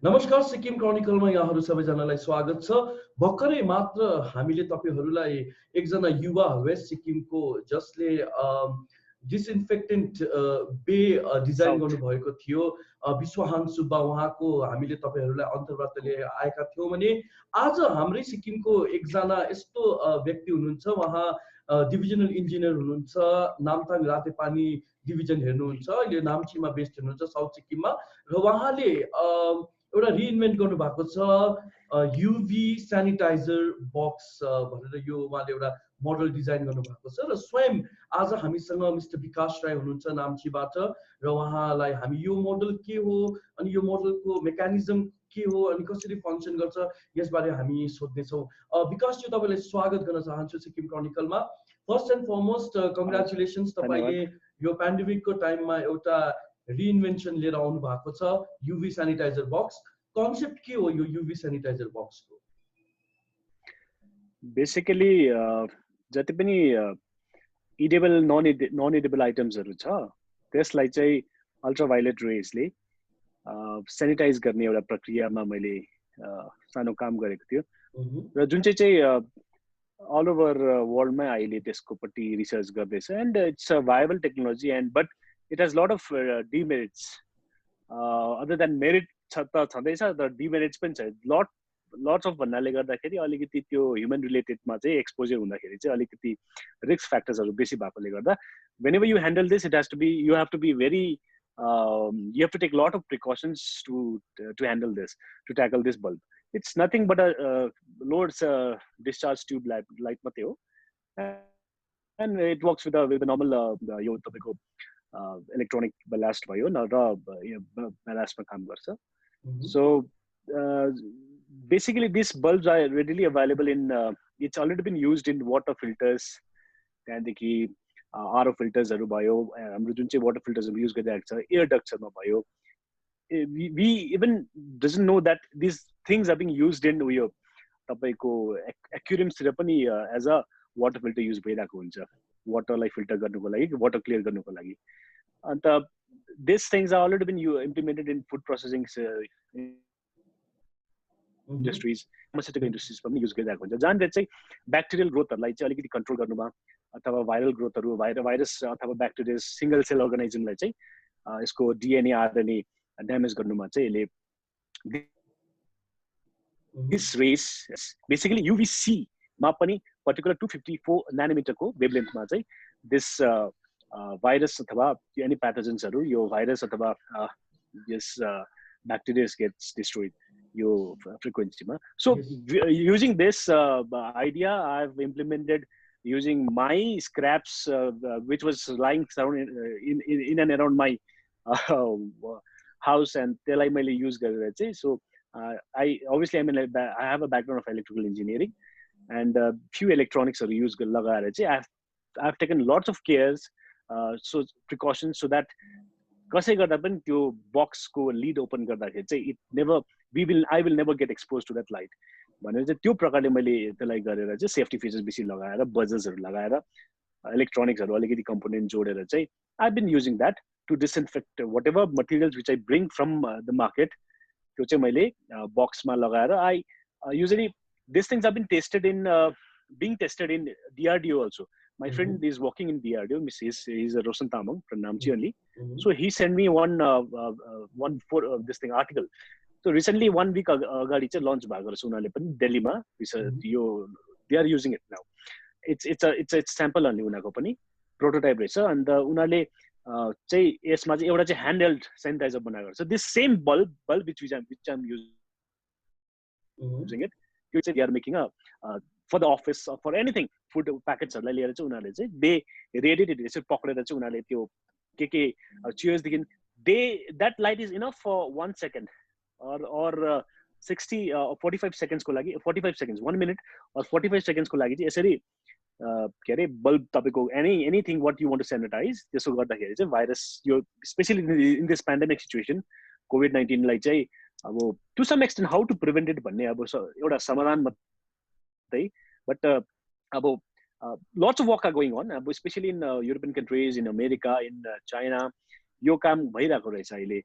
नमस्कार सिक्किम क्रोनिकलमा यहाँहरू सबैजनालाई स्वागत छ। भर्खरै मात्र हामीले तपाईहरुलाई एकजना युवा वेस्ट सिक्किमको जसले डिसइन्फेक्टेन्ट बे डिजाइन गर्नुभएको थियो विश्वहान सुब्बा उहाँको हामीले तपाईहरुलाई अन्तर्वार्ता लिएर आएका थियौं भने आज हाम्रै सिक्किमको एकजना यस्तो व्यक्ति हुनुहुन्छ। उहाँ डिभिजनल इन्जिनियर हुनुहुन्छ, नामथाङ रातेपानी डिभिजन हेर्नुहुन्छ, अहिले नाम्चीमा बेस्ड हुनुहुन्छ साउथ सिक्किममा र उहाँले एउटा रिइन्भेन्ट गर्नु भएको छ युभी सैनिटाइजर बक्स भनेर यो उहाँले एउटा मोडल डिजाइन गर्नु भएको छ र स्वयं आज हामीसँग मिस्टर विकास राई हुनुहुन्छ नाम्चीबाट र उहाँलाई हामी यो मोडल के हो अनि यो मोडलको मेकानिजम के हो अनि कसरी फंक्सन गर्छ यसबारे हामी सोध्नेछौँ। विकास जी तपाईलाई स्वागत गर्न चाहन्छु सिक्किम क्रोनिकलमा। फर्स्ट एन्ड फरमोस्ट कंग्रेचुलेसन्स, तपाईले यो पेन्डेमिकको टाइममा एउटा रिइन्भेन्सन लिएर आउनु भएको छ युभी सैनिटाइजर बक्स। कन्सेप्ट के हो यो युभी सैनिटाइजर बक्स को? बेसिकली जति पनि इडेबल नन इडेबल आइटम्सहरु छ त्यसलाई चाहिँ अल्ट्राभायोलेट रेजले सैनिटाइज गर्ने एउटा प्रक्रियामा मैले सानो काम गरेको थियो र जुन चाहिँ अल ओभर वर्ल्डमा अहिले त्यसको पट्टि रिसर्च गर्दैछ and it's a viable technology and but it has a lot of demerits. Other than merit छँदैछ तर demerits पनि छ। lots of भन्नाले गर्दाखेरि अलिकति त्यो ह्युमन रिलेटेडमा चाहिँ एक्सपोजर हुँदाखेरि चाहिँ अलिकति रिस्क फ्याक्टर्सहरु बेसी भएकोले गर्दा whenever you handle this, you have to be very you have to take a lot of precautions to handle this, to tackle this bulb. It's nothing but a loads discharge tube light मात्रै हो and it works with the normal यो तपाईको electronic ballast भयो न र ballast मा काम गर्छ. So basically these bulbs are readily available in it's already been used in water filters त्यहाँदेखि RO filters हरु भयो हाम्रो जुन चाहिँ water filters हरु युज गरिरहेको छ एयर डक्ट्स हरुमा भयो. We even doesn't know that these things are being used in उयो तपाईको aquariums तिर पनि as a water filter use भइरहेको हुन्छ waterलाई filter गर्नुको लागि water clear गर्नुको लागि. And these things are already been implemented in food processing industries, pharmaceutical industries पनि युज गरिरहेको हुन्छ जहाँले चाहिँ ब्याक्टेरियल ग्रोथहरुलाई चाहिँ अलिकति कन्ट्रोल गर्नुमा अथवा भाइरल ग्रोथहरु भाइरस अथवा ब्याक्टेरिया सिंगल सेल अर्गानिजमलाई चाहिँ यसको डीएनए आरएनए ड्यामेज गर्नुमा चाहिँ यसले this rays basically UVC मा पनि पर्टिकुलर 254 नैनोमिटर को वेभलेन्थमा चाहिँ this virus अथवा any pathogens हरु यो virus अथवा this bacteria gets destroyed यो frequency मा. So using this idea I've implemented using my scraps which was lying around in and around my house and त्यसलाई मैले use गरेर चाहिँ so I obviously I have a background of electrical engineering and few electronics are used लगाएर चाहिँ I've taken lots of cares so precautions so that कसै गर्दा पनि त्यो बक्स को लीड ओपन गर्दाखेरि चाहिँ I will never get exposed to that light भनेर चाहिँ त्यो प्रकारले मैले त्यसलाई गरेर चाहिँ सेफ्टी फिचर्स बेसी लगाएर बजर्सहरु लगाएर इलेक्ट्रोनिक्सहरु अलिकति कम्पोनेन्ट जोडेर चाहिँ I've been using that to disinfect whatever materials which I bring from the market त्यो चाहिँ मैले बक्समा लगाएर I usually these things have been tested in being tested in DRDO also. My friend is working in DRDO. He's a Rosan Tamang from Namchi only. So he sent me one for this thing article. So recently 1 week agadi चाहिँ launch भएको रहेछ उनीहरुले पनि दिल्लीमा यो they are using it now. It's a sample only उनीहरुको पनि prototype रहेछ अन्त उनीहरुले चाहिँ यसमा चाहिँ एउटा चाहिँ ह्यान्डहेल्ड सैनिटाइजर बनाएको छ. This same bulb which I'm using it they are making a for the office or for anything food packets हरुलाई लिएर चाहिँ उनीहरुले चाहिँ they radiate it यसरी पक्रेर चाहिँ उनीहरुले त्यो के cheers देखिन that light is enough for 1 second or 60 45 seconds को लागि 45 seconds 1 minute or 45 seconds को लागि चाहिँ यसरी के अरे बल्ब तपाईको anything what you want to sanitize त्यसो गर्दाखेरि चाहिँ भाइरस यो specially in this pandemic situation COVID-19 लाई चाहिँ अब to some extent how to prevent it भन्ने अब एउटा समाधान मात्रै but अब lots of work are going on especially in European countries, in America, in China यो काम भइरहेको रहेछ अहिले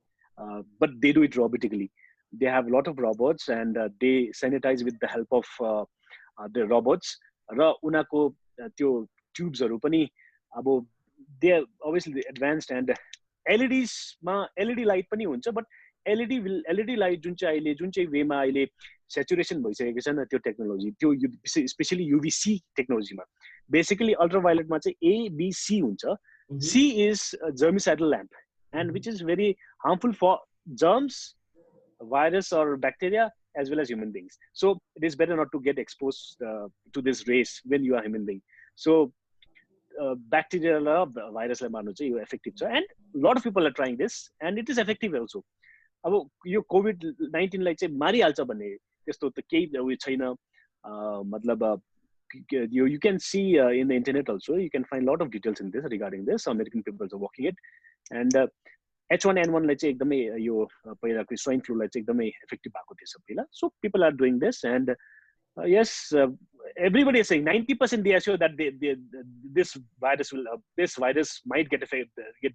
but they do it robotically they have a lot of robots, and they sanitize with the help of the robots. र उनीहरूको त्यो ट्युब्सहरू पनि अब they are obviously advanced, and LEDs मा LED लाइट पनि हुन्छ, बट LED लाइट जुन चाहिँ वेमा अहिले सेचुरेसन भइसकेको छ नि त्यो टेक्नोलोजी, त्यो स्पेशली UVC टेक्नोलोजीमा बेसिकली अल्ट्राभायोलेटमा चाहिँ ABC हुन्छ. C is a germicidal lamp, and which is very harmful for germs, virus or bacteria, as well as human beings. So it is better not to get exposed to this rays when you are human being. So bacteria virus effective, and a lot of people are trying this, and it is effective also. अब यो COVID-19 लाई चाहिँ मारिहाल्छ भन्ने त्यस्तो त केही उयो छैन. मतलब you can see in the internet also, you can find a lot of details in this regarding this. American people are working it, and H1N1 लाई चाहिँ एकदमै यो पहिलाको स्वाइन फ्लू लाई चाहिँ एकदमै इफेक्टिभ भएको थियो सबैलाई. So people are doing this, and yes, everybody is saying 90% they assure that this virus might get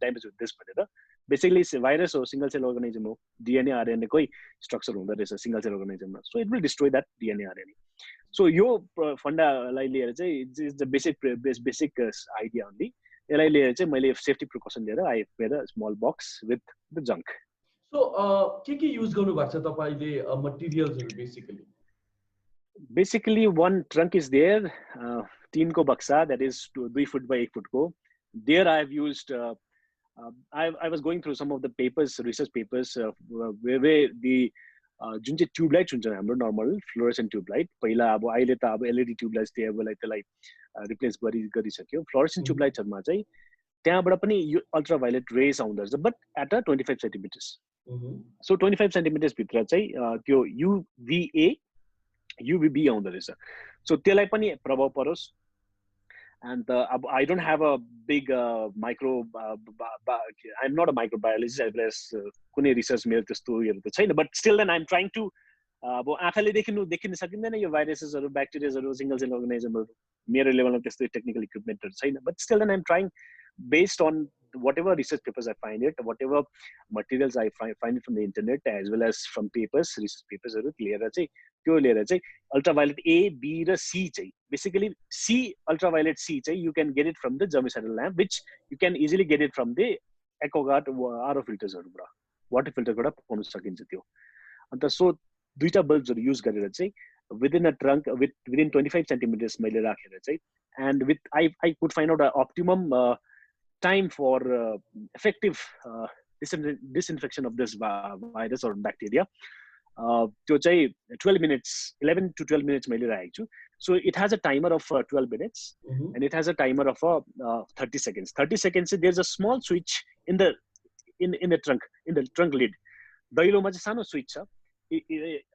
damaged with this. But basically, it's a virus or single cell organism, DNA RNA koi structure hunda रहेछ single cell organism, so it will destroy that DNA RNA. So यो फन्डा लाई लिएर चाहिँ it's the basic idea only. यसलाई लिएर चाहिँ मैले safety precaution लिएर I made a small box with the junk. So के युज गर्नु भएको छ तपाईले मटेरियल्सहरु basically? Basically, one trunk is there, teen ko baksa, that is 2 foot by 8 foot ko. There I have used, I was going through some of the papers, research papers, where the जुन चाहिँ tube light हुन्छ हाम्रो normal fluorescent tube light, पहिला अब अहिले त अब LED tube lights त्यसलाई रिप्लेस गरिसक्यो. फ्लोरेसेन्ट ट्युब लाइट्सहरुमा चाहिँ त्यहाँबाट पनि यो अल्ट्राभायोलेट रेज आउँदो रहेछ, but at 25 centimetres. So 25 centimetres भित्र चाहिँ त्यो UVB आउँदो रहेछ. सो त्यसलाई पनि प्रभाव परोस्. And I don't have a big I'm not a microbiologist as well as कुनै रिसर्च मेरो त्यस्तो उयोहरु त छैन, but still then I'm trying to अब आँखाले देखिन सकिँदैन यो भाइरसेसहरु, ब्याक्टेरियाजहरु, सिंगल सेल अर्गानिजमहरु. मेरो लेभलमा त्यस्तो टेक्निकल इक्विपमेन्टहरु छैन, but still then I'm trying based on whatever research papers I find it, whatever materials I find it from the internet as well as from papers, research papersहरु लिएर चाहिँ त्यो लिएर चाहिँ ultraviolet A, B र C चाहिँ basically C, ultraviolet C चाहिँ you can get it from the germicidal lamp, which you can easily get it from the AquaGuard RO filtersहरुबाट, water फिल्टरबाट पाउन सकिन्छ त्यो. अन्त सो दुईटा बल्बहरु युज गरेर चाहिँ within a trunk within 25 centimeters मैले राखेर चाहिँ, and with I could find out an optimum time for effective disinfection of this virus or bacteria. त्यो चाहिँ 12 minutes, 11 to 12 minutes मैले राखेको छु. So it has a timer of 12 minutes and it has a timer of 30 seconds. 30 seconds, there's a small switch in the trunk lid. दैलोमा चाहिँ सानो switch छ.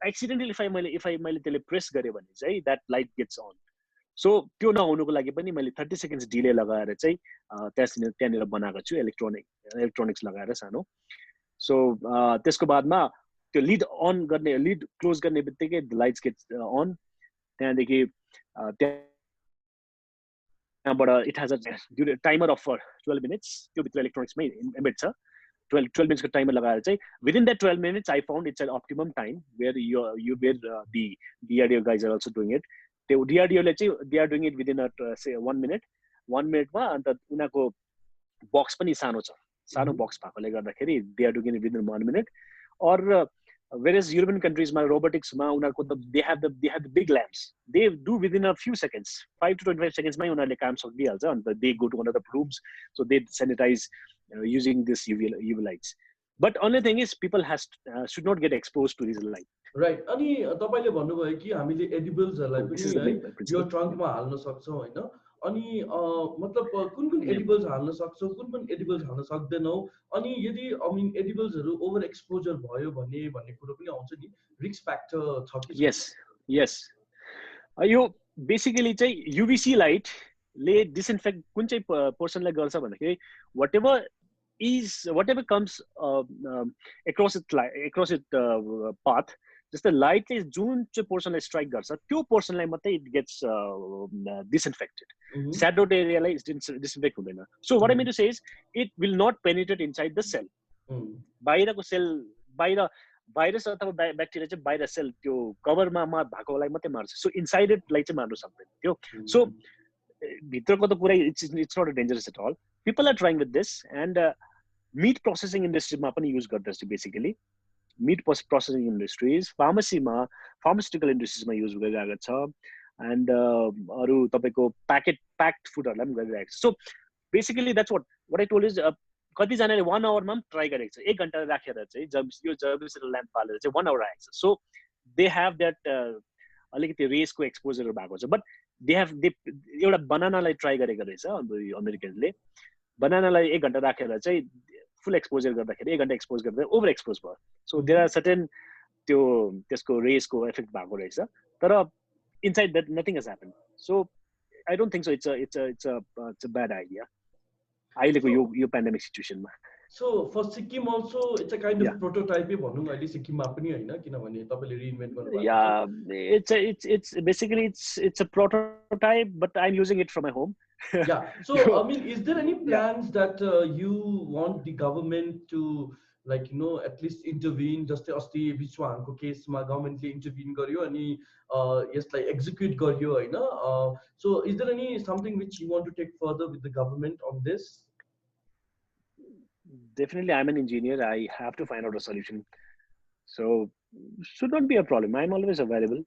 Accidentally if I मैले त्यसले प्रेस गरे भने चाहिँ that light gets on. So त्यो नहुनुको लागि पनि मैले 30 seconds डिले लगाएर चाहिँ त्यहाँनिर बनाएको छु इलेक्ट्रोनिक्स लगाएर सानो. So त्यसको बादमा त्यो लिड अन गर्ने, लिड क्लोज गर्ने बित्तिकै the lights gets on. त्यहाँदेखि त्यहाँबाट it has a timer of 12 minutes. त्यो भित्र इलेक्ट्रोनिक्समै एम्बेड छ. 12 minutes को timer लगाएर चाहिँ within that 12 minutes I found it's an optimum time where the DRDO guys are also doing it. The DRDO ले चाहिँ they are doing it within say 1 minute. 1 minute मा अन्त उनीहरूको बक्स पनि सानो छ. सानो बक्स भएकोले गर्दाखेरि they are doing it within 1 minute. Or whereas European countries मा robotics मा उनीहरूको they have the big lamps. They do within a few seconds, 5 to 25 seconds मै उनीहरूले काम सकिहाल्छ. अन्त they go to one of the rooms, so they sanitize using this UV lights. But only thing is people should not get exposed to this light. Right. अनि तपाईले भन्नुभयो कि हामीले एडिबल्सहरुलाई पनि यो ट्रङ्कमा हाल्न सक्छौं हैन. अनि मतलब कुन एडिबल्स हाल्न सक्छौं, कुन एडिबल्स हाल्न सक्दैनौ, अनि यदि I mean एडिबल्सहरु ओभर एक्सपोजर भयो भन्ने कुरो पनि आउँछ नि, रिस्क फ्याक्टर छ कि? Yes. यो बेसिकली चाहिँ UVC लाइट ले डिसइन्फेक्ट कुन चाहिँ पर्सनलाई गर्छ भन्दाखेरि whatever comes across its path, just the light is जुन चाहिँ पर्सनलाई स्ट्राइक गर्छ त्यो पर्सनलाई मात्रै it gets disinfected. Shadowed area लाई disinfect हुँदैन. So what I mean to say is it will not penetrate inside the cell. बाहिरको सेल भाइरस अथवा bacteria चाहिँ बाहिर सेल त्यो कभरमा भएकोलाई मात्रै मार्छ सो इनसाइडेडलाई चाहिँ मार्नु सक्दैन त्यो सो भित्रको त कुरा it's not a dangerous at all people are trying with this and meat processing इन्डस्ट्रीमा पनि युज गर्दछ basically meat processing industries pharmaceutical इन्डस्ट्रिजमा युज गरिरहेको छ एन्ड अरू तपाईँको प्याक्ड फुडहरूलाई पनि गरिरहेको छ so basically that's what I told is कतिजनाले 1 आवरमा पनि ट्राई गरेको छ 1 घन्टा राखेर चाहिँ यो जर्बिसिड ल्याम्प पालेर चाहिँ 1 आवर आएको छ सो दे हेभ द्याट अलिकति रेसको एक्सपोजर भएको छ बट दे एउटा बनानालाई ट्राई गरेको रहेछ अमेरिकनले बनानालाई 1 घन्टा राखेर चाहिँ फुल एक्सपोजर गर्दाखेरि 1 घन्टा एक्सपोज गर्दा ओभर एक्सपोज भयो सो देयर आर सर्टेन त्यसको रेसको इफेक्ट भएको रहेछ तर inside that nothing has happen so I don't think so it's a bad idea अहिलेको यो पेन्डेमिक सिचुएसनमा so for Sikkim also it's a kind of प्रोटोटाइपै भनौँ अहिले सिक्किममा पनि होइन किनभने तपाईँले रिइन्भेन्ट गर्नुभएको या it's basically it's a prototype but I am using it from my home yeah so I mean is there any plans that you want the government to like at least intervene जस्तै अस्ति विश्वहाङको केसमा गभर्मेन्टले intervene गर्यो अनि यसलाई execute गर्यो होइन so is there any something which you want to take further with the government on this? Definitely, I'm an engineer. I have to find out a solution. So should not be a problem. I'm always available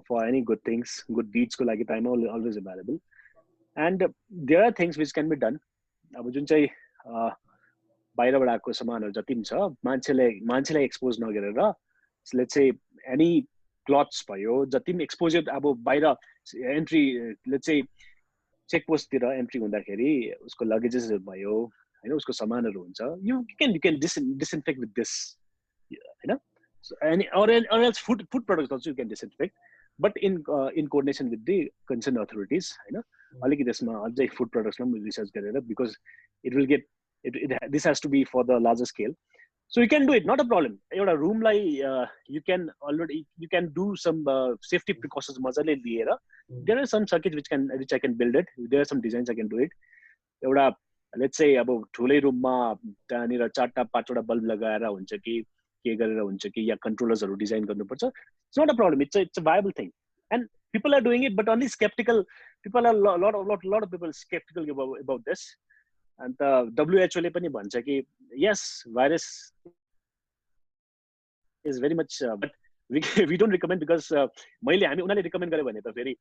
for any good things, good deeds. Ko lagi I'm always available. And there are things which can be done. अब जुन चाहिँ बाहिरबाट आएको सामानहरू जति पनि छ मान्छेलाई एक्सपोज नगरेर लेट्स से एनी क्लथ्स भयो जति पनि एक्सपोजर अब बाहिर एन्ट्री लेट्स से चेक पोस्टतिर एन्ट्री हुँदाखेरि उसको लगेजेसहरू भयो हैन उसको सामानहरू हुन्छ you can disinfect with this हैन any or else food products also you can disinfect but in coordination with the concerned authorities हैन अलिकति त्यसमा अझै फुड प्रोडक्ट्समा पनि रिसर्च गरेर because it will get this has to be for the larger scale so you can do it not a problem एउटा रुमलाई you can do some safety precautions मजाले लिएर there are some circuits which I can build it there are some designs I can do it एउटा let's say अब ठुलै रुममा त्यहाँनिर 4-5 वटा bulb लगाएर हुन्छ कि के गरेर हुन्छ कि या कन्ट्रोलर्सहरु डिजाइन गर्नुपर्छ it's not a problem it's a viable thing and people are doing it but only skeptical people are lot of people skeptical about this and the WHO ले पनि भन्छ कि yes virus is very much but we don't recommend because मैले हामी उनीहरुले recommend गरे भने त फेरि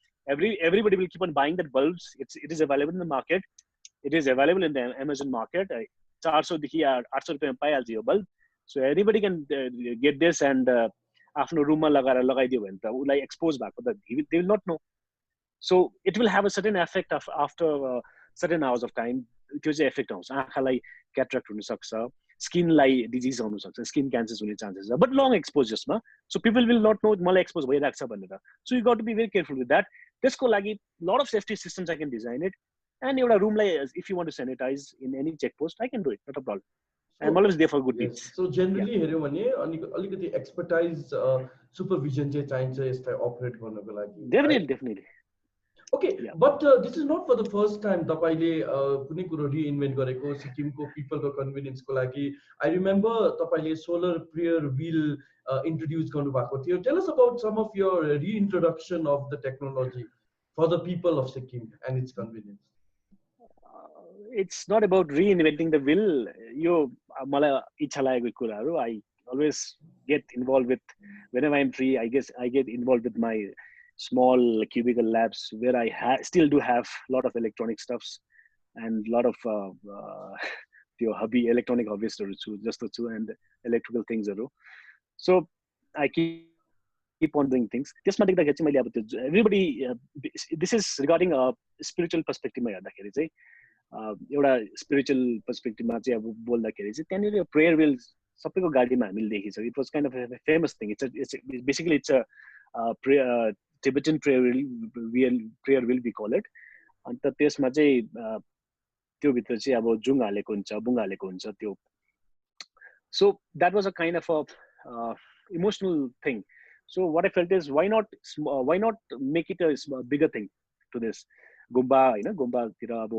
everybody will keep on buying that bulbs it is available in the market it is available in the Amazon market 400 देखि 800 रुपैयाँमा पाइहाल्छ यो bulb so anybody can get this and आफ्नो रुममा लगाइदियो भने त उलाई एक्सपोज भएको त they will not know so it will have a certain effect after certain hours of time त्यो चाहिँ इफेक्ट आउँछ आँखालाई क्याट्राक्ट हुन सक्छ स्किनलाई डिजिज आउन सक्छ स्किन क्यान्सर हुने चान्सेस छ बट लङ एक्सपोजर्समा so people will not know मलाई एक्सपोज भइरहेको छ भनेर so you got to be very careful with that त्यसको लागि lot of safety systems I can design it and एउटा रुमलाई if you want to sanitize in any check post I can do it not a problem I am always there for good deeds so generally हेर्यो भने अलिकति expertise supervision चाहिँ चाहिन्छ यसलाई अपरेट गर्नको लागि definitely Okay, yeah. But this is not for the first time तपाईले कुनै कुरो रिइन्भेन्ट गरेको सिक्किमको पिपलको कन्भिनियन्सको लागि I remember तपाईले सोलर प्रेयर व्हील इन्ट्रोड्युस गर्नुभएको थियो tell us about some of your reintroduction of the technology for the people of Sikkim and its convenience it's not about reinventing the wheel यो मलाई इच्छा लागेको कुराहरु I always get involved with whenever I'm free I get involved with my small cubicle labs where I still do have a lot of electronic stuffs and a lot of electronic hobbies just and electrical things so I keep on doing things everybody this is regarding a spiritual perspective ma हेर्दाखेरि चाहिँ एउटा spiritual perspective मा चाहिँ अब बोल्दाखेरि चाहिँ त्यहाँनिर prayer wheel सबैको गाडीमा हामीले देखेछौँ it was kind of a famous thing it's basically it's a Tibetan prayer will be call it अन्त त्यसमा चाहिँ त्यो भित्र चाहिँ अब जुङ हालेको हुन्छ बुङ हालेको हुन्छ त्यो so that was a kind of a emotional thing so what I felt is why not make it a bigger thing to this गुम्बा हैन गुम्बातिर अब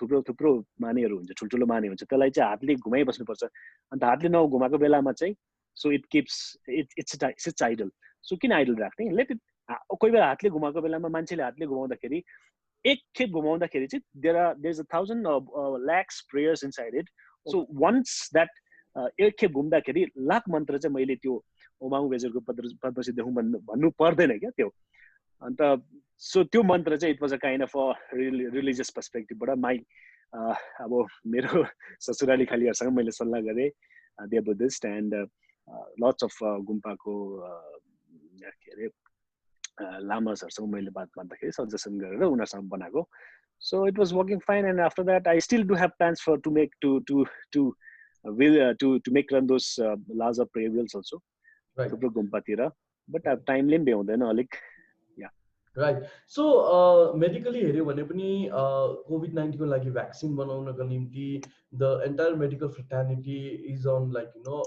थुप्रो मानेहरु हुन्छ ठुलठुलो माने हुन्छ त्यसलाई चाहिँ हातले घुमाइ बस्नुपर्छ अन्त हातले नघुमाएको बेलामा चाहिँ so it keeps its idle so किन आइडल राख्ने लेट इट कोही बेला हातले घुमाएको बेलामा मान्छेले हातले घुमाउँदाखेरि एक खेप घुमाउँदाखेरि चाहिँ there is 1000 lakhs prayers inside it so once that एक खेप घुम्दाखेरि लाख मन्त्र चाहिँ मैले त्यो ओमाङ बेजरको पद्मश्री देखौँ भन्नु पर्दैन क्या त्यो अन्त सो त्यो मन्त्र चाहिँ it was a kind of a religious पर्सपेक्टिभबाट माई अब मेरो ससुराली खालीहरूसँग मैले सल्लाह गरेँ they are Buddhist and lots of गुम्पाको के अरे लामासहरूसँग मैले बात मार्दाखेरि सजेसन गरेर उनीहरूसँग बनाएको so it was working fine and after that I still do have plans for to make to make run those larger prayer wheels also थुप्रो गुम्पातिर बट अब टाइमले पनि भ्याउँदैन अलिक राइट सो मेडिकली हेऱ्यो भने पनि कोभिड-19 को लागि भ्याक्सिन बनाउनको निम्ति the entire medical fraternity is on like you know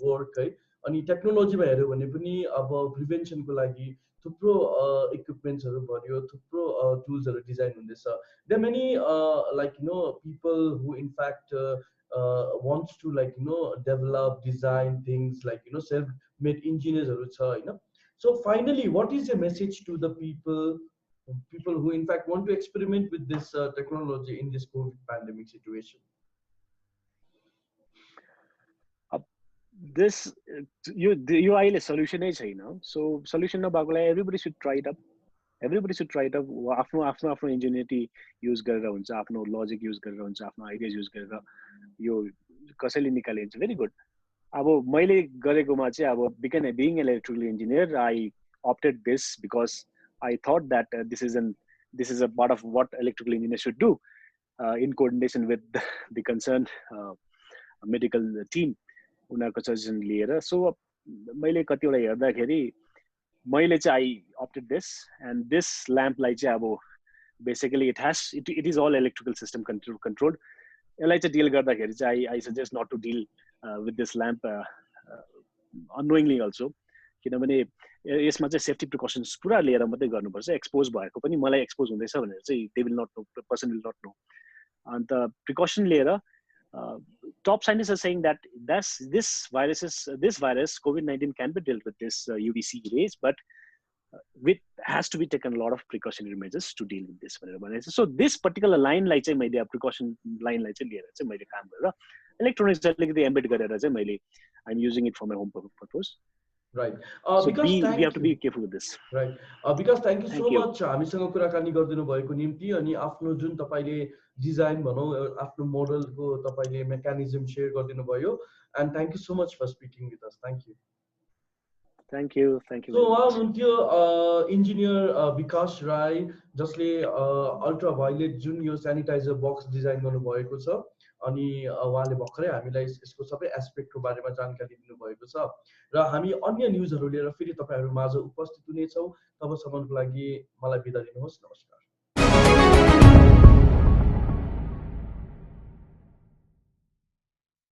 work है अनि टेक्नोलोजीमा हेऱ्यो भने पनि अब प्रिभेन्सनको लागि थुप्रो इक्विपमेन्ट्सहरू भर्यो थुप्रो टुल्सहरू डिजाइन हुँदैछ there many like you know people who in fact wants to like you know develop design things like you know self made engineersहरू छ हैन so finally what is your message to the people who in fact want to experiment with this technology in this COVID pandemic situation this यो अहिले सल्युसनै छैन so solution नभएकोलाई everybody should try it up आफ्नो इन्जिनियरिटी use गरेर हुन्छ आफ्नो logic use गरेर हुन्छ आफ्नो आइडियाज युज गरेर यो कसैले निकालिन्छ भेरी गुड अब मैले गरेकोमा चाहिँ अब being electrical engineer I opted this because I thought that this is a part of what electrical engineers should do in coordination with the concerned medical team उनीहरूको सजेसन लिएर सो मैले कतिवटा हेर्दाखेरि मैले चाहिँ I opted this and this lamp लाई चाहिँ अब basically it is all electrical system controlled यसलाई चाहिँ डिल गर्दाखेरि चाहिँ I suggest not to deal with this lamp unknowingly also किनभने यसमा चाहिँ सेफ्टी प्रिकसन्स पुरा लिएर मात्रै गर्नुपर्छ एक्सपोज भएको पनि मलाई एक्सपोज हुँदैछ भनेर चाहिँ they will not know person will not know अन्त प्रिकसन लिएर top scientists are saying that this virus COVID-19 can be dealt with this UVC rays but it has to be taken a lot of precautionary measures to deal with this so this particular line like चाहिँ मैले precaution line लाई चाहिँ लिएर चाहिँ मैले काम गरेर electronics अलिकति एम्बेड गरेर चाहिँ मैले I'm using it for my home purpose right so because we have to be careful with this right because thank you so much हामीसँग कुराकानी गर्दिनु भएको निम्ति अनि आफ्नो जुन तपाईले डिजाइन भनौ आफ्नो मोडलको तपाईले मेकानिजम शेयर गर्दिनु भयो and thank you so much for speaking with us thank you Thank you so उहाँ हुनुहुन्थ्यो इन्जिनियर विकास राई जसले अल्ट्रा भायोलेट जुन यो स्यानिटाइजर बक्स डिजाइन गर्नु भएको छ अनि उहाँले भर्खरै हामीलाई यसको सबै एस्पेक्टको बारेमा जानकारी दिनु भएको छ र हामी अन्य न्यूजहरू लिएर फेरि तपाईहरु माझ उपस्थित हुनेछौं तबसम्मको लागि मलाई बिदा दिनुहोस् नमस्कार